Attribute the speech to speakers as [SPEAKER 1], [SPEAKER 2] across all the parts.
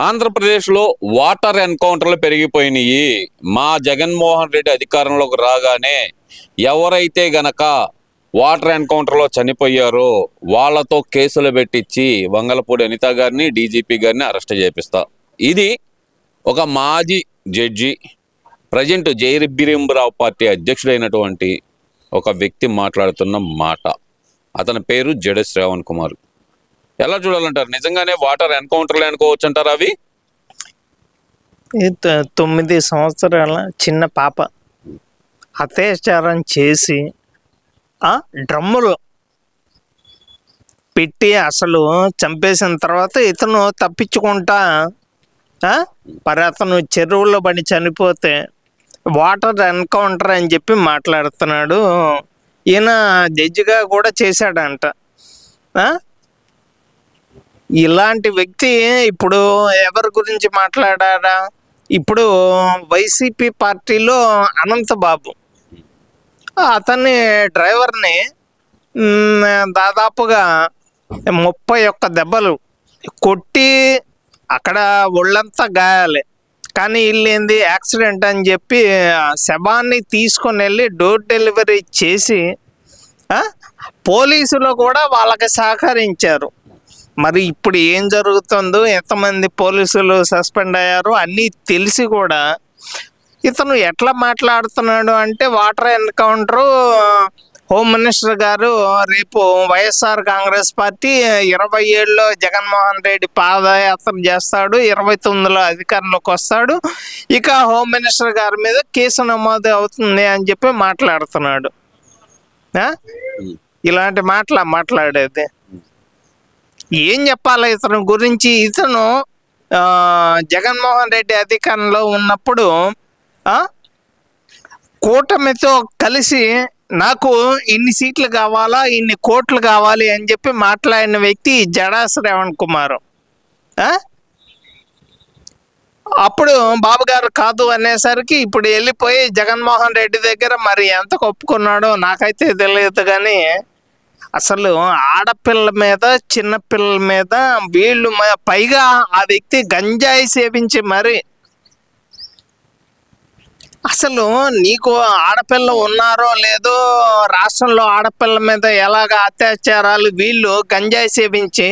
[SPEAKER 1] ఆంధ్రప్రదేశ్లో వాటర్ ఎన్కౌంటర్లు పెరిగిపోయినాయి. మా జగన్మోహన్ రెడ్డి అధికారంలోకి రాగానే ఎవరైతే గనక వాటర్ ఎన్కౌంటర్లో చనిపోయారో వాళ్ళతో కేసులు పెట్టించి వంగలపూడి అనిత గారిని, డీజీపీ గారిని అరెస్ట్ చేపిస్తా. ఇది ఒక మాజీ జడ్జి, ప్రజెంట్ జయబిరింబరావు పార్టీ అధ్యక్షుడైనటువంటి ఒక వ్యక్తి మాట్లాడుతున్న మాట. అతని పేరు జడ శ్రావణ్ కుమార్. ఎలా చూడాలంటారు? నిజంగానే వాటర్ ఎన్కౌంటర్లు అనుకోవచ్చు అంటారు? అవి
[SPEAKER 2] 9 సంవత్సరాల చిన్న పాప అత్యాచారం చేసి డ్రమ్ములు పెట్టి అసలు చంపేసిన తర్వాత ఇతను తప్పించుకుంటా మరి అతను చెరువులో పడి చనిపోతే వాటర్ ఎన్కౌంటర్ అని చెప్పి మాట్లాడుతున్నాడు. ఈయన జడ్జిగా కూడా చేశాడంట. ఇలాంటి వ్యక్తి ఇప్పుడు ఎవరి గురించి మాట్లాడారా? ఇప్పుడు వైసీపీ పార్టీలో అనంతబాబు అతన్ని డ్రైవర్ని దాదాపుగా 31 దెబ్బలు కొట్టి అక్కడ ఒళ్ళంతా గాయాలే. కానీ వీళ్ళేంది యాక్సిడెంట్ అని చెప్పి శవాన్ని తీసుకొని వెళ్ళి డోర్ డెలివరీ చేసి పోలీసులు కూడా వాళ్ళకి సహకరించారు. మరి ఇప్పుడు ఏం జరుగుతుందో, ఎంతమంది పోలీసులు సస్పెండ్ అయ్యారో అన్నీ తెలిసి కూడా ఇతను ఎట్లా మాట్లాడుతున్నాడు అంటే వాటర్ ఎన్కౌంటరు హోమ్ మినిస్టర్ గారు రేపు వైఎస్ఆర్ కాంగ్రెస్ పార్టీ 27లో జగన్మోహన్ రెడ్డి పాదయాత్ర చేస్తాడు, 29లో అధికారంలోకి వస్తాడు, ఇక హోమ్ మినిస్టర్ గారి మీద కేసు నమోదు అవుతుంది అని చెప్పి మాట్లాడుతున్నాడు. ఇలాంటి మాట్లాడేది ఏం చెప్పాలి ఇతను గురించి? ఇతను జగన్మోహన్ రెడ్డి అధికారంలో ఉన్నప్పుడు కూటమితో కలిసి నాకు ఇన్ని సీట్లు కావాలా, ఇన్ని కోట్లు కావాలి అని చెప్పి మాట్లాడిన వ్యక్తి జడా శ్రావణ్ కుమార్. అప్పుడు బాబు గారు కాదు అనేసరికి ఇప్పుడు వెళ్ళిపోయి జగన్మోహన్ రెడ్డి దగ్గర మరి ఎంత ఒప్పుకున్నాడో నాకైతే తెలియదు. కానీ అసలు ఆడపిల్లల మీద, చిన్నపిల్లల మీద వీళ్ళు పైగా ఆ వ్యక్తి గంజాయి సేవించి మరి అసలు నీకు ఆడపిల్ల ఉన్నారో లేదో, రాష్ట్రంలో ఆడపిల్ల మీద ఎలాగ అత్యాచారాలు వీళ్ళు గంజాయి సేవించి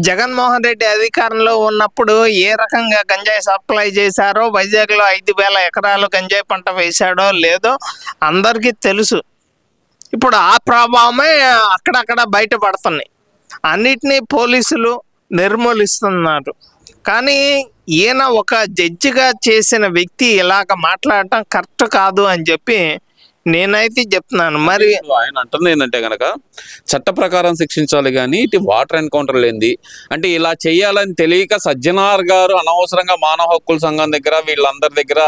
[SPEAKER 2] జగన్మోహన్ రెడ్డి అధికారంలో ఉన్నప్పుడు ఏ రకంగా గంజాయి సప్లై చేశారో, వైజాగ్లో 5,000 ఎకరాలు గంజాయి పంట వేశాడో లేదో అందరికీ తెలుసు. ఇప్పుడు ఆ ప్రభావమే అక్కడక్కడ బయటపడుతున్నాయి. అన్నిటినీ పోలీసులు నిర్మూలిస్తున్నారు. కానీ ఈయన ఒక జడ్జిగా చేసిన వ్యక్తి ఇలాగ మాట్లాడటం కరెక్ట్ కాదు అని చెప్పి నేనైతే చెప్తున్నాను. మరి
[SPEAKER 1] ఆయన అంటుంది ఏంటంటే గనక చట్ట ప్రకారం శిక్షించాలి, కానీ ఇటు వాటర్ ఎన్కౌంటర్ లేనిది అంటే ఇలా చేయాలని తెలియక సజ్జనార్ గారు అనవసరంగా మానవ హక్కుల సంఘం దగ్గర వీళ్ళందరి దగ్గర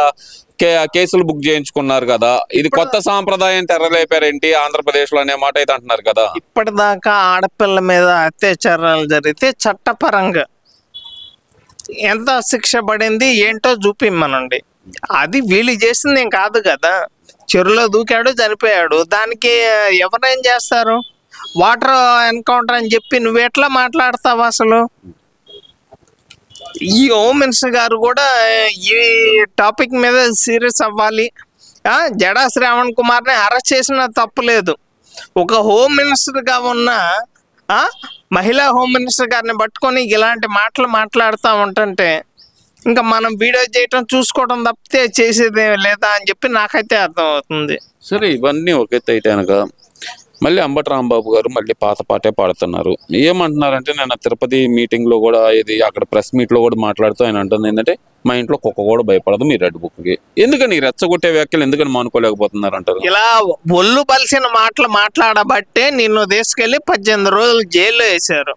[SPEAKER 1] కేసులు బుక్ చేయించుకున్నారు కదా. ఇది కొత్త సాంప్రదాయం తెరలేపారేంటి ఆంధ్రప్రదేశ్లో అనే మాట అయితే అంటున్నారు కదా.
[SPEAKER 2] ఇప్పటిదాకా ఆడపిల్ల మీద అత్యాచారాలు జరిగితే చట్టపరంగా ఎంత శిక్ష పడింది ఏంటో చూపిమ్మనండి. అది వీళ్ళు చేసింది ఏం కాదు కదా. చెరువులో దూకాడు, చనిపోయాడు, దానికి ఎవరేం చేస్తారు? వాటర్ ఎన్కౌంటర్ అని చెప్పి నువ్వెట్లా మాట్లాడతావు? అసలు ఈ హోమ్ మినిస్టర్ గారు కూడా ఈ టాపిక్ మీద సీరియస్ అవ్వాలి. జడా శ్రావణ్ కుమార్ని అరెస్ట్ చేసిన తప్పులేదు. ఒక హోమ్ మినిస్టర్గా ఉన్న మహిళా హోమ్ మినిస్టర్ గారిని పట్టుకొని ఇలాంటి మాటలు మాట్లాడుతూ ఉంటుంటే ఇంకా మనం వీడియో చేయటం చూసుకోవడం తప్పితే చేసేది లేదా అని చెప్పి నాకైతే అర్థమవుతుంది.
[SPEAKER 1] సరే, ఇవన్నీ ఒక ఎత్తు అయితే కనుక మళ్ళీ అంబటి రాంబాబు గారు మళ్ళీ పాత పాటే పాడుతున్నారు. ఏమంటున్నారంటే నేను తిరుపతి మీటింగ్లో కూడా ఇది అక్కడ ప్రెస్ మీట్లో కూడా మాట్లాడుతూ ఆయన అంటుంది ఏంటంటే మా ఇంట్లో కుక్క కూడా భయపడదు మీ రెడ్ బుక్కి. ఎందుకని రెచ్చగొట్టే వ్యాఖ్యలు ఎందుకని మానుకోలేకపోతున్నారు అంటారు?
[SPEAKER 2] ఇలా ఒళ్ళు బలిసిన మాటలు మాట్లాడబట్టే నిన్ను తీసుకెళ్లి 18 రోజులు జైల్లో వేశారు.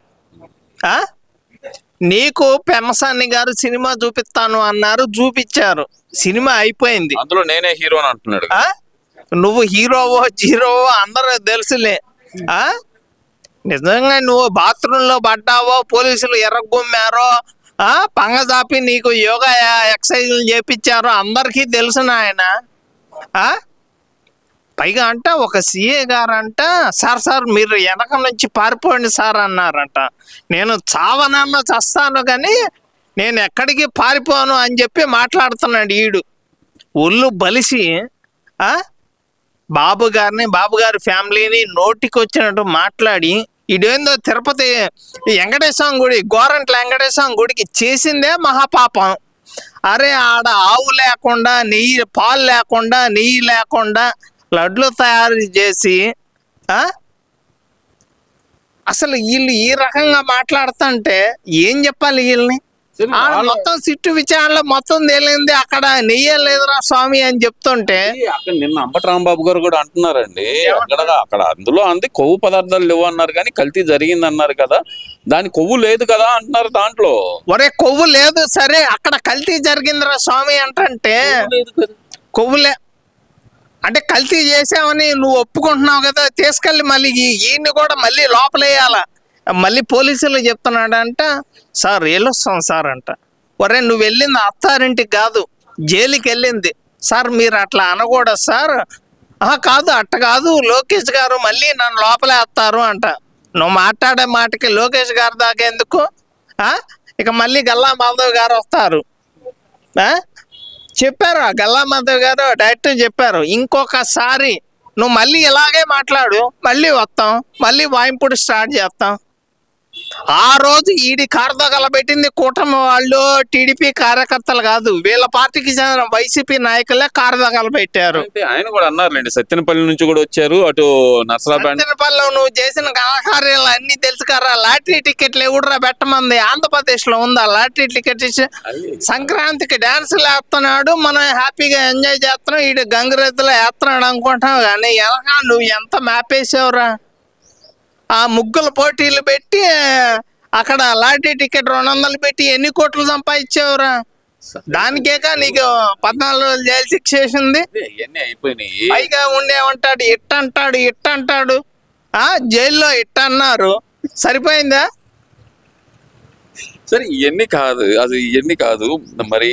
[SPEAKER 2] నీకు పెమసాని గారు సినిమా చూపిస్తాను అన్నారు, చూపించారు, సినిమా అయిపోయింది.
[SPEAKER 1] అందులో నేనే హీరో అని అంటున్నాడు.
[SPEAKER 2] నువ్వు హీరోవో జీరోవో అందరూ తెలుసులే. నిజంగా నువ్వు బాత్రూంలో పడ్డావో, పోలీసులు ఎర్రగుమ్మారో, పంగజాపి నీకు యోగా ఎక్సర్సైజులు చేపించారో అందరికీ తెలుసు నాయన. పైగా అంట ఒక సిఏ గారంట సార్ మీరు వెనక నుంచి పారిపోండి సార్ అన్నారంట. నేను చావనన్నా చస్తాను కానీ నేను ఎక్కడికి పారిపోను అని చెప్పి మాట్లాడుతున్నాడు ఈడు. ఒళ్ళు బలిసి ఆ బాబు గారి ఫ్యామిలీని నోటికొచ్చినట్టు మాట్లాడి, ఇదేందో తిరుపతి వెంకటేశ్వరం గుడి, గోరంట్ల వెంకటేశ్వరం గుడికి చేసిందే మహాపాపం. అరే ఆడ ఆవు లేకుండా నెయ్యి, పాలు లేకుండా నెయ్యి లేకుండా లడ్లు తయారు చేసి అసలు వీళ్ళు ఈ రకంగా మాట్లాడుతుంటే ఏం చెప్పాలి వీళ్ళని? మొత్తం సిట్టు విచారణలో మొత్తం తేలింది, అక్కడ నెయ్యే లేదురా స్వామి అని చెప్తుంటే
[SPEAKER 1] అక్కడ నిన్న అంబటి రాంబాబు గారు కూడా అంటున్నారండి, అక్కడ అందులో అంది కొవ్వు పదార్థాలు లేవు అన్నారు, కానీ కల్తీ జరిగింది అన్నారు కదా, దాని కొవ్వు లేదు కదా అంటున్నారు దాంట్లో.
[SPEAKER 2] ఒరే కొవ్వు లేదు సరే, అక్కడ కల్తీ జరిగిందిరా స్వామి అంటే కొవ్వులే అంటే కల్తీ చేసామని నువ్వు ఒప్పుకుంటున్నావు కదా, తీసుకెళ్ళి మళ్ళీ ఈయన్ని కూడా మళ్ళీ లోపలేయాల. మళ్ళీ పోలీసులు చెప్తున్నాడంట, సార్ వెళ్ళొస్తాం సార్ అంట. ఒరే నువ్వు వెళ్ళింది అత్తారింటికి కాదు, జైలుకి వెళ్ళింది సార్, మీరు అట్లా అనకూడదు సార్. కాదు అట్ట కాదు, లోకేష్ గారు మళ్ళీ నన్ను లోపలేస్తారు అంట. నువ్వు మాట్లాడే మాటకి లోకేష్ గారు దాకా ఎందుకు? ఇక మళ్ళీ గల్లా మాధవ్ గారు వస్తారు. చెప్పారు గల్లా మాధవ్ గారు డైరెక్ట్ చెప్పారు, ఇంకొకసారి నువ్వు మళ్ళీ ఇలాగే మాట్లాడు, మళ్ళీ వస్తాం, మళ్ళీ వాయింపుడు స్టార్ట్ చేస్తాం. ఆ రోజు ఈడి కారదగల పెట్టింది కూటమి వాళ్ళు, టీడీపీ కార్యకర్తలు కాదు, వీళ్ళ పార్టీకి చెందిన వైసీపీ నాయకులే కారదగల పెట్టారు.
[SPEAKER 1] ఆయన కూడా అన్నారులేండి, సత్యనపల్లి నుంచి కూడా వచ్చారు, అటు
[SPEAKER 2] సత్యనపల్లిలో నువ్వు చేసిన ఘనకార్యాలు అన్ని తెలుసు కదా. లాటరీ టికెట్లు ఎవడురా పెట్టమంది? ఆంధ్రప్రదేశ్ లో ఉందా లాటరీ టికెట్? సంక్రాంతికి డాన్సులు వేస్తున్నాడు, మనం హ్యాపీగా ఎంజాయ్ చేస్తున్నాం, ఈడు గంగిరెద్దులో వేస్తున్నాడు అనుకుంటాం, కానీ ఎలాగా నువ్వు ఎంత మ్యాప్ వేసావురా? ఆ ముగ్గుల పోటీలు పెట్టి అక్కడ లాటరీ టికెట్ 200 పెట్టి ఎన్ని కోట్లు సంపాదించావురా? దానికేక నీకు 14 రోజులు జైలు శిక్ష వేసింది. పైగా ఉండేమంటాడు, ఇట్టంటాడు. జైల్లో ఇట్టన్నారు, సరిపోయిందా?
[SPEAKER 1] సరే ఇవన్నీ కాదు మరి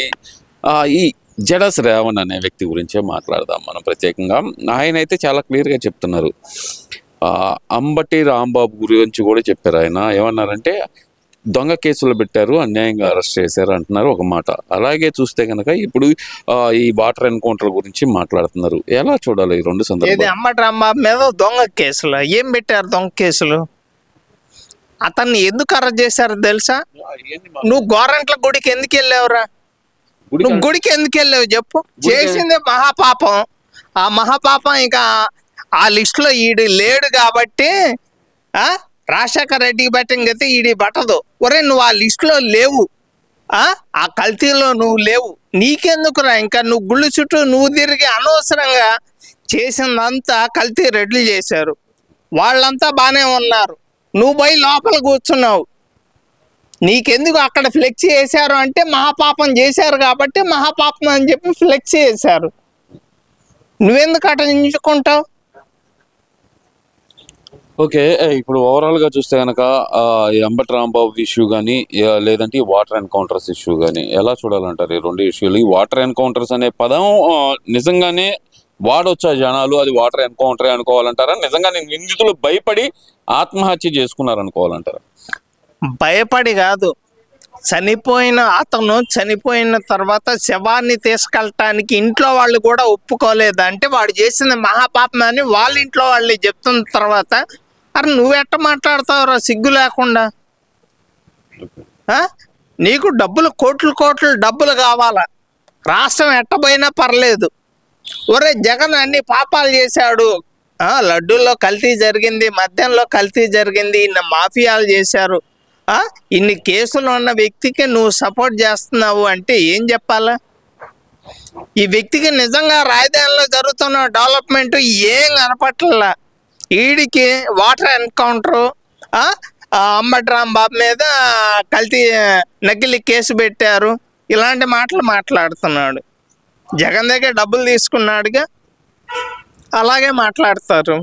[SPEAKER 1] ఈ జడ శ్రావణ్ అనే వ్యక్తి గురించే మాట్లాడదాం మనం ప్రత్యేకంగా. ఆయన అయితే చాలా క్లియర్గా చెప్తున్నారు. అంబటి రాంబాబు గురించి కూడా చెప్పారు. ఆయన ఏమన్నారంటే, దొంగ కేసులు పెట్టారు, అన్యాయంగా అరెస్ట్ చేశారు అంటున్నారు ఒక మాట. అలాగే చూస్తే కనుక ఇప్పుడు ఈ వాటర్ ఎన్కౌంటర్ గురించి మాట్లాడుతున్నారు. ఎలా చూడాలి ఈ రెండు సందర్భాలు?
[SPEAKER 2] అంబటి రాంబాబు మీద దొంగ కేసులు ఏం పెట్టారు? దొంగ కేసులు అతన్ని ఎందుకు అరెస్ట్ చేశారు తెలుసా? నువ్వు గోరంట్ల గుడికి ఎందుకు వెళ్ళావురా? నువ్వు గుడికి ఎందుకు వెళ్ళావు చెప్పు? చేసిందే మహాపాపం. ఆ మహాపాపం ఇంకా ఆ లిస్టులో ఈడు లేడు కాబట్టి రాజశేఖర్ రెడ్డికి పెట్టింగైతే ఈడి పట్టదు. ఒరే నువ్వు ఆ లిస్టులో లేవు, ఆ కల్తీలో నువ్వు లేవు, నీకెందుకురా? ఇంకా నువ్వు గుళ్ళు చుట్టూ నువ్వు తిరిగి అనవసరంగా చేసిందంతా కల్తీ రెడ్లు చేశారు, వాళ్ళంతా బాగానే ఉన్నారు, నువ్వు పోయి లోపల కూర్చున్నావు. నీకెందుకు అక్కడ ఫ్లెక్సీ వేశారు అంటే మహాపాపం చేశారు కాబట్టి మహాపాపం అని చెప్పి ఫ్లెక్సీ వేశారు. నువ్వెందుకు అట్లా ఎంచుకుంటావు?
[SPEAKER 1] ఓకే, ఇప్పుడు ఓవరాల్గా చూస్తే కనుక ఈ అంబటి రాంబాబు ఇష్యూ కానీ లేదంటే ఈ వాటర్ ఎన్కౌంటర్స్ ఇష్యూ కానీ ఎలా చూడాలంటారు? ఈ రెండు ఇష్యూలు, ఈ వాటర్ ఎన్కౌంటర్స్ అనే పదం నిజంగానే వాడొచ్చా జనాలు? అది వాటర్ ఎన్కౌంటరే అనుకోవాలంటారా? నిజంగానే నిందితులు భయపడి ఆత్మహత్య చేసుకున్నారు అనుకోవాలంటారా?
[SPEAKER 2] భయపడి కాదు, అతను చనిపోయిన తర్వాత శవాన్ని తీసుకెళ్ళటానికి ఇంట్లో వాళ్ళు కూడా ఒప్పుకోలేదు. అంటే వాడు చేసిన మహాపాపం అని వాళ్ళ ఇంట్లో వాళ్ళు చెప్తున్న తర్వాత అరే నువ్వెట్ట మాట్లాడతావురా సిగ్గు లేకుండా? నీకు డబ్బులు కోట్లు డబ్బులు కావాలా, రాష్ట్రం ఎట్టబోయినా పర్లేదు. ఒరే జగన్ అన్ని పాపాలు చేశాడు, లడ్డూల్లో కల్తీ జరిగింది, మద్యంలో కల్తీ జరిగింది, ఇన్ని మాఫియాలు చేశారు, ఇన్ని కేసులు ఉన్న వ్యక్తికి నువ్వు సపోర్ట్ చేస్తున్నావు అంటే ఏం చెప్పాలా? ఈ వ్యక్తికి నిజంగా రాజధానిలో జరుగుతున్న డెవలప్మెంట్ ఏం కనపట్లా. ఈడికి వాటర్ ఎన్కౌంటరు, అంబటి రాంబాబు మీద కల్తీ నకిలీ కేసు పెట్టారు, ఇలాంటి మాటలు మాట్లాడుతున్నాడు. జగన్ దగ్గర డబ్బులు తీసుకున్నాడుగా, అలాగే మాట్లాడతారు.